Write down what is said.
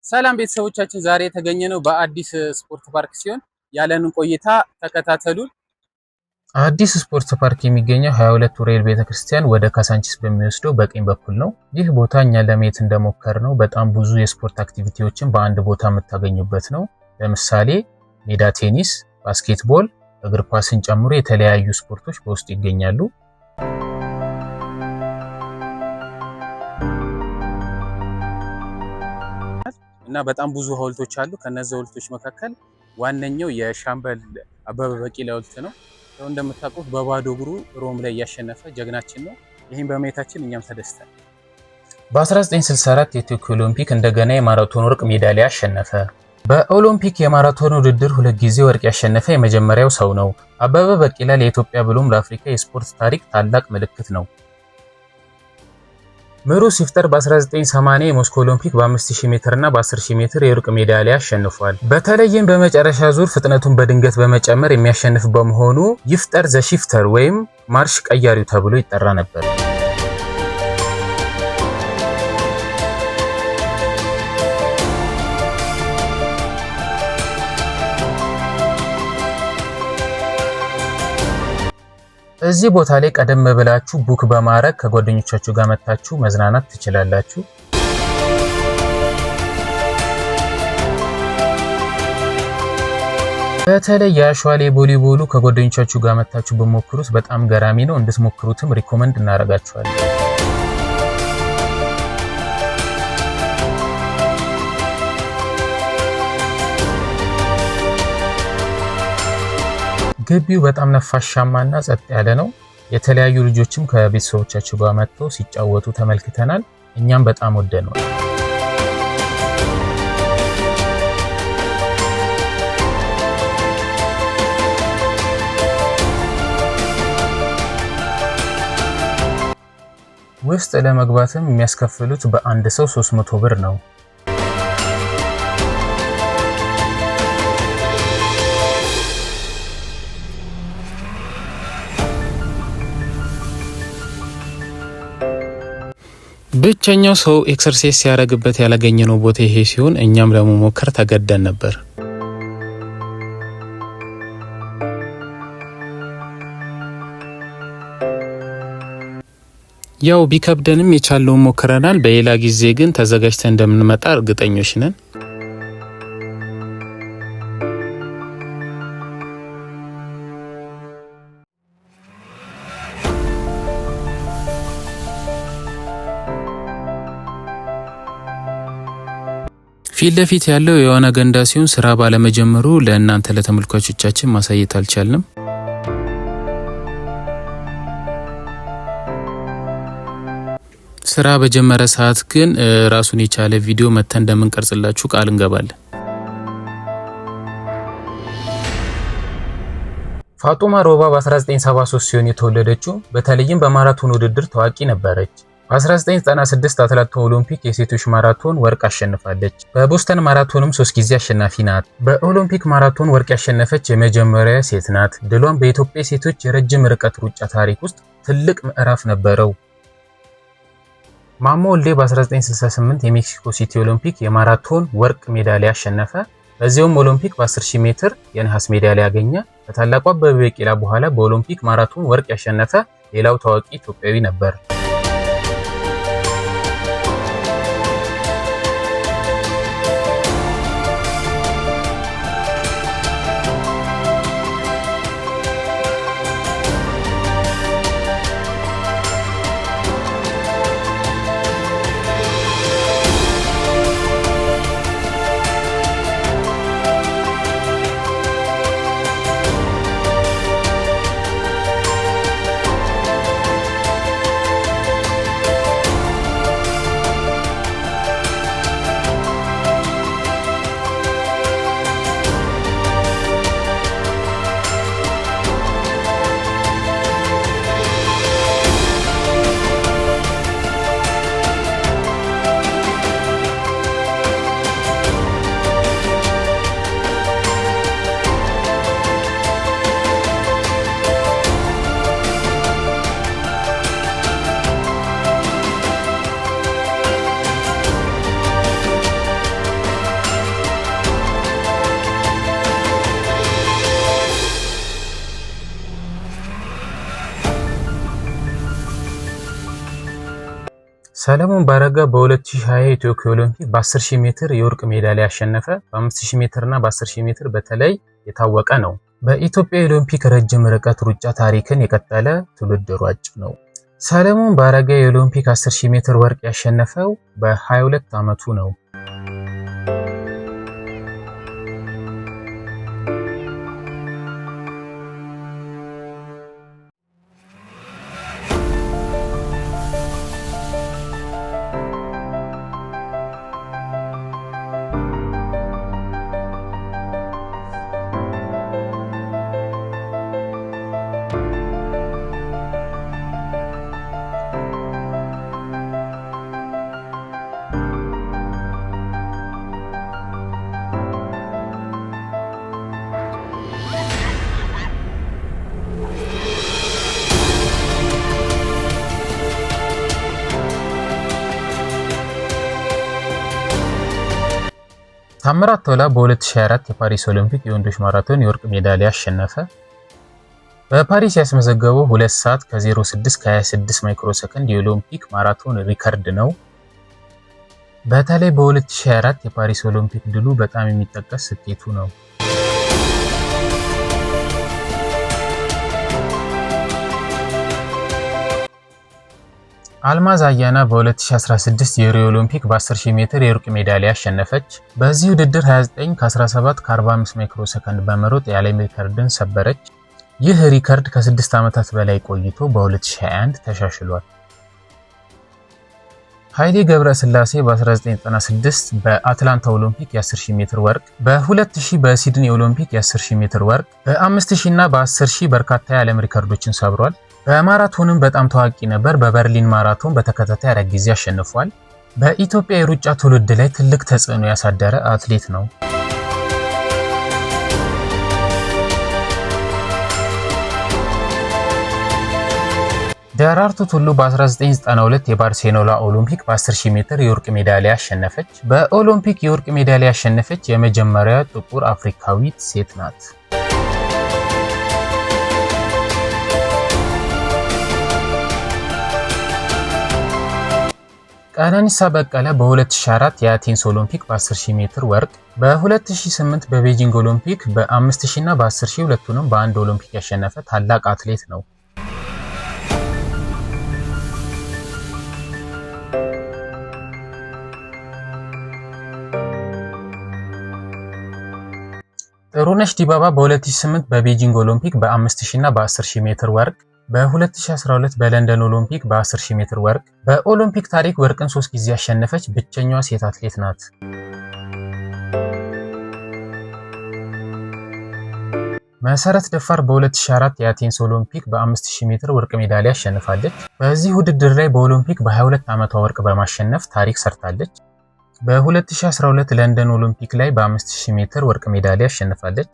ሰላም ቤተሰቦቻችን ዛሬ የተገኘነው በአዲስ ስፖርት ፓርክ ሲሆን ያለንን ቆይታ ተከታተሉን። አዲስ ስፖርት ፓርክ የሚገኘው 22 ኡራኤል ቤተክርስቲያን ወደ ካሳንቺስ በሚወስደው በቀኝ በኩል ነው። ይህ ቦታ እኛ ለማየት እንደሞከርነው በጣም ብዙ የስፖርት አክቲቪቲዎችን በአንድ ቦታ የምታገኙበት ነው። ለምሳሌ ሜዳ ቴኒስ፣ ባስኬትቦል፣ እግር ኳስን ጨምሮ የተለያዩ ስፖርቶች በውስጡ ይገኛሉ። እና በጣም ብዙ ሐውልቶች አሉ። ከነዚህ ሐውልቶች መካከል ዋነኛው የሻምበል አበበ ቢቂላ ሐውልት ነው። ያው እንደምታውቁት በባዶ እግሩ ሮም ላይ ያሸነፈ ጀግናችን ነው። ይሄን በማየታችን እኛም ተደስተን በ1964 የቶኪዮ ኦሎምፒክ እንደገና የማራቶን ወርቅ ሜዳሊያ አሸነፈ። በኦሎምፒክ የማራቶን ውድድር 2 ጊዜ ወርቅ ያሸነፈ የመጀመሪያው ሰው ነው። አበበ ቢቂላ ለኢትዮጵያ ብሎም ለአፍሪካ የስፖርት ታሪክ ታላቅ ምልክት ነው። ምሩጽ ይፍጠር በ1980 የሞስኮ ኦሎምፒክ በ5000 ሜትር እና በ10000 ሜትር የወርቅ ሜዳሊያ አሸንፏል። በተለይም በመጨረሻ ዙር ፍጥነቱን በድንገት በመጨመር የሚያሸንፍ በመሆኑ ይፍጠር ዘ ሺፍተር ወይም ማርሽ ቀያሪው ተብሎ ይጠራ ነበር። እዚህ ቦታ ላይ ቀደም ብላችሁ ቡክ በማድረግ ከጓደኞቻችሁ ጋር መታችሁ መዝናናት ትችላላችሁ። በተለይ የአሸዋ ላይ ቮሊቦሉ ከጓደኞቻችሁ ጋር መታችሁ በሞክሩት በጣም ገራሚ ነው። እንድትሞክሩትም ሪኮመንድ እናደርጋችኋለን። ግቢው በጣም ነፋሻማና ጸጥ ያለ ነው። የተለያዩ ልጆችም ከቤተሰቦቻቸው ጋር መጥተው ሲጫወቱ ተመልክተናል። እኛም በጣም ወደነዋል። ውስጥ ለመግባትም የሚያስከፍሉት በአንድ ሰው 300 ብር ነው። ብቸኛው ሰው ኤክሰርሳይዝ ሲያደርግበት ያላገኘነው ቦታ ይሄ ሲሆን እኛም ለመሞከር ተገደን ነበር። ያው ቢከብደንም የቻለውን ሞክረናል። በሌላ ጊዜ ግን ተዘጋጅተን እንደምንመጣ እርግጠኞች ነን። ፊት ለፊት ያለው የዋና ገንዳ ሲሆን ስራ ባለመጀመሩ ለእናንተ ለተመልካቾቻችን ማሳየት አልቻልንም። ስራ በጀመረ ሰዓት ግን ራሱን የቻለ ቪዲዮ መተን እንደምንቀርጽላችሁ ቃል እንገባለን። ፋጡማ ሮባ በ1973 ሲሆን የተወለደችው በተለይም በማራቶን ውድድር ታዋቂ ነበረች። በ1996 አትላንታ ኦሎምፒክ የሴቶች ማራቶን ወርቅ አሸንፋለች። በቦስተን ማራቶንም 3 ጊዜ አሸናፊ ናት። በኦሎምፒክ ማራቶን ወርቅ ያሸነፈች የመጀመሪያ ሴት ናት። ድሏም በኢትዮጵያ ሴቶች የረጅም ርቀት ሩጫ ታሪክ ውስጥ ትልቅ ምዕራፍ ነበረው። ማሞ ወልዴ በ1968 የሜክሲኮ ሲቲ ኦሎምፒክ የማራቶን ወርቅ ሜዳሊያ አሸነፈ። በዚያውም ኦሎምፒክ በ10000 ሜትር የነሐስ ሜዳሊያ ያገኘ። ከታላቁ አበበ ቢቂላ በኋላ በኦሎምፒክ ማራቶን ወርቅ ያሸነፈ ሌላው ታዋቂ ኢትዮጵያዊ ነበር። ሰለሞን ባረጋ በ2020 ቶኪዮ ኦሎምፒክ በ10000 ሜትር የወርቅ ሜዳሊያ ያሸነፈ። በ5000 ሜትር እና በ10000 ሜትር በተለይ የታወቀ ነው። በኢትዮጵያ የኦሎምፒክ ረጅም ርቀት ሩጫ ታሪክን የቀጠለ ትውልድ ሯጭ ነው። ሰለሞን ባረጋ የኦሎምፒክ 10000 ሜትር ወርቅ ያሸነፈው በ22 ዓመቱ ነው። ታምራት ቶላ በ2024 የፓሪስ ኦሎምፒክ የወንዶች ማራቶን የወርቅ ሜዳሊያ አሸነፈ። በፓሪስ ያስመዘገበው 2 ሰዓት ከ06 ከ26 ማይክሮ ሰከንድ የኦሎምፒክ ማራቶን ሪከርድ ነው። በተለይ በ2024 የፓሪስ ኦሎምፒክ ድሉ በጣም የሚጠቀስ ስኬቱ ነው። አልማዝ አያና በ2016 የሪዮ ኦሎምፒክ በ10000 ሜትር የወርቅ ሜዳሊያ አሸነፈች። በዚህ ውድድር 29 ከ17 ከ45 ማይክሮ ሰከንድ በመሮጥ የዓለም ሪከርድን ሰበረች። ይህ ሪከርድ ከ6 ዓመታት በላይ ቆይቶ በ2021 ተሻሽሏል። ኃይሌ ገብረስላሴ በ1996 በአትላንታ ኦሎምፒክ የ10000 ሜትር ወርቅ፣ በ2000 በሲድኒ ኦሎምፒክ የ10000 ሜትር ወርቅ፣ በ5000 እና በ10000 በርካታ የዓለም ሪከርዶችን ሰብሯል። በማራቶንም በጣም ታዋቂ ነበር። በበርሊን ማራቶን በተከታታይ 4 ጊዜ አሸንፏል። በኢትዮጵያ የሩጫ ትውልድ ላይ ትልቅ ተጽዕኖ ያሳደረ አትሌት ነው። ደራርቱ ቱሉ በ1992 የባርሴሎና ኦሎምፒክ በ10000 ሜትር የወርቅ ሜዳሊያ አሸነፈች። በኦሎምፒክ የወርቅ ሜዳሊያ ያሸነፈች የመጀመሪያ ጥቁር አፍሪካዊት ሴት ናት። ቀነኒሳ በቀለ በ2004 የአቴንስ ኦሎምፒክ በ10000 ሜትር ወርቅ፣ በ2008 በቤጂንግ ኦሎምፒክ በ5000 እና በ10000 ሁለቱንም በአንድ ኦሎምፒክ ያሸነፈ ታላቅ አትሌት ነው። ጥሩነሽ ዲባባ በ2008 በቤጂንግ ኦሎምፒክ በ5000 እና በ10000 ሜትር ወርቅ፣ በ2012 በለንደን ኦሎምፒክ በ10000 ሜትር ወርቅ፣ በኦሎምፒክ ታሪክ ወርቅን 3 ጊዜ ያሸነፈች ብቸኛዋ ሴት አትሌት ናት። መሰረት ደፋር በ2004 የአቴንስ ኦሎምፒክ በ5000 ሜትር ወርቅ ሜዳሊያ አሸንፋለች። በዚህ ውድድር ላይ በኦሎምፒክ በ22 ዓመቷ ወርቅ በማሸነፍ ታሪክ ሰርታለች። በ2012 ለንደን ኦሎምፒክ ላይ በ5000 ሜትር ወርቅ ሜዳሊያ አሸንፋለች።